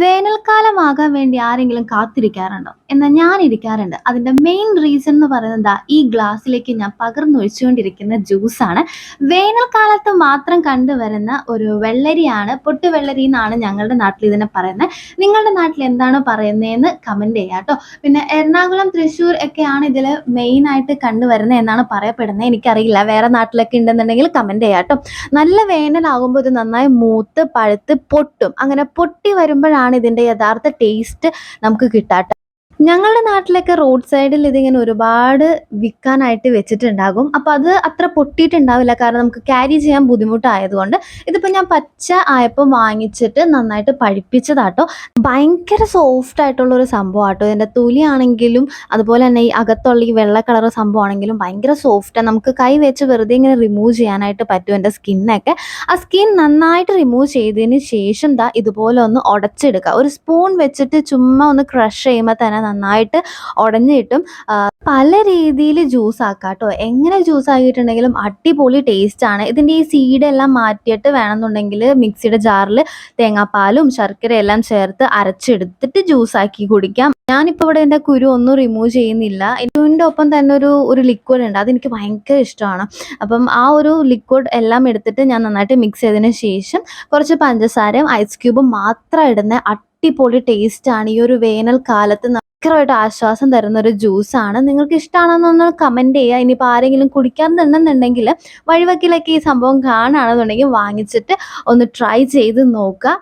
വേനൽക്കാലമാകാൻ വേണ്ടി ആരെങ്കിലും കാത്തിരിക്കാറുണ്ടോ? എന്നാൽ ഞാൻ ഇരിക്കാറുണ്ട്. അതിന്റെ മെയിൻ റീസൺ എന്ന് പറയുന്നത് ഈ ഗ്ലാസ്സിലേക്ക് ഞാൻ പകർന്നൊഴിച്ചുകൊണ്ടിരിക്കുന്ന ജ്യൂസാണ്. വേനൽക്കാലത്ത് മാത്രം കണ്ടുവരുന്ന ഒരു വെള്ളരിയാണ്. പൊട്ടുവെള്ളരി എന്നാണ് ഞങ്ങളുടെ നാട്ടിൽ ഇതിനെ പറയുന്നത്. നിങ്ങളുടെ നാട്ടിൽ എന്താണ് പറയുന്നതെന്ന് കമന്റ് ചെയ്യാട്ടോ. പിന്നെ എറണാകുളം, തൃശ്ശൂർ ഒക്കെയാണ് ഇതിൽ മെയിനായിട്ട് കണ്ടുവരുന്നത് എന്നാണ് പറയപ്പെടുന്നത്. എനിക്കറിയില്ല. വേറെ നാട്ടിലൊക്കെ ഉണ്ടെന്നുണ്ടെങ്കിൽ കമന്റ് ചെയ്യാട്ടോ. നല്ല വേനലാകുമ്പോൾ ഇത് നന്നായി മൂത്ത് പഴുത്ത് പൊട്ടും. അങ്ങനെ പൊട്ടി വരുമ്പോഴാണ് ഇതിന്റെ യഥാർത്ഥ ടേസ്റ്റ് നമുക്ക് കിട്ടാട്ടോ. ഞങ്ങളുടെ നാട്ടിലൊക്കെ റോഡ് സൈഡിൽ ഇതിങ്ങനെ ഒരുപാട് വിൽക്കാനായിട്ട് വെച്ചിട്ടുണ്ടാകും. അപ്പോൾ അത് അത്ര പൊട്ടിയിട്ടുണ്ടാവില്ല. കാരണം നമുക്ക് ക്യാരി ചെയ്യാൻ ബുദ്ധിമുട്ടായതുകൊണ്ട്. ഇതിപ്പോൾ ഞാൻ പച്ച ആയപ്പോൾ വാങ്ങിച്ചിട്ട് നന്നായിട്ട് പഴുപ്പിച്ചതാട്ടോ. ഭയങ്കര സോഫ്റ്റ് ആയിട്ടുള്ള ഒരു സംഭവമാട്ടോ. ഇതിൻ്റെ തൊലിയാണെങ്കിലും അതുപോലെ തന്നെ ഈ അകത്തുള്ള ഈ വെള്ള കളർ സംഭവമാണെങ്കിലും ഭയങ്കര സോഫ്റ്റാണ്. നമുക്ക് കൈ വെച്ച് വെറുതെ ഇങ്ങനെ റിമൂവ് ചെയ്യാനായിട്ട് പറ്റും എൻ്റെ സ്കിന്നൊക്കെ. ആ സ്കിൻ നന്നായിട്ട് റിമൂവ് ചെയ്തതിന് ശേഷം ഇതുപോലെ ഒന്ന് ഉടച്ചെടുക്കുക. ഒരു സ്പൂൺ വെച്ചിട്ട് ചുമ്മാ ഒന്ന് ക്രഷ് ചെയ്യുമ്പോൾ തന്നെ നന്നായിട്ട് ഉടഞ്ഞ് കിട്ടും. പല രീതിയിൽ ജ്യൂസ് ആക്കാം കേട്ടോ. എങ്ങനെ ജ്യൂസ് ആക്കിയിട്ടുണ്ടെങ്കിലും അടിപൊളി ടേസ്റ്റാണ്. ഇതിൻ്റെ ഈ സീഡെല്ലാം മാറ്റിയിട്ട് വേണമെന്നുണ്ടെങ്കിൽ മിക്സിയുടെ ജാറിൽ തേങ്ങാപ്പാലും ശർക്കരയും എല്ലാം ചേർത്ത് അരച്ചെടുത്തിട്ട് ജ്യൂസാക്കി കുടിക്കാം. ഞാനിപ്പോൾ ഇവിടെ എൻ്റെ കുരു ഒന്നും റിമൂവ് ചെയ്യുന്നില്ല. കുരുവിൻ്റെ ഒപ്പം തന്നെ ഒരു ലിക്വിഡ് ഉണ്ട്, അതെനിക്ക് ഭയങ്കര ഇഷ്ടമാണ്. അപ്പം ആ ഒരു ലിക്വിഡ് എല്ലാം എടുത്തിട്ട് ഞാൻ നന്നായിട്ട് മിക്സ് ചെയ്തതിന് ശേഷം കുറച്ച് പഞ്ചസാരയും ഐസ് ക്യൂബും മാത്രം ഇടുന്ന അടിപൊളി ടേസ്റ്റാണ്. ഈ ഒരു വേനൽക്കാലത്ത് ഭയങ്കരമായിട്ട് ആശ്വാസം തരുന്ന ഒരു ജ്യൂസാണ്. നിങ്ങൾക്ക് ഇഷ്ടമാണെന്നൊന്ന് കമൻറ്റ് ചെയ്യുക. ഇനിയിപ്പോൾ ആരെങ്കിലും കുടിക്കാറുണ്ടെന്നുണ്ടെങ്കിൽ വഴിവക്കിലൊക്കെ ഈ സംഭവം കാണുകയാണെന്നുണ്ടെങ്കിൽ വാങ്ങിച്ചിട്ട് ഒന്ന് ട്രൈ ചെയ്ത് നോക്കുക.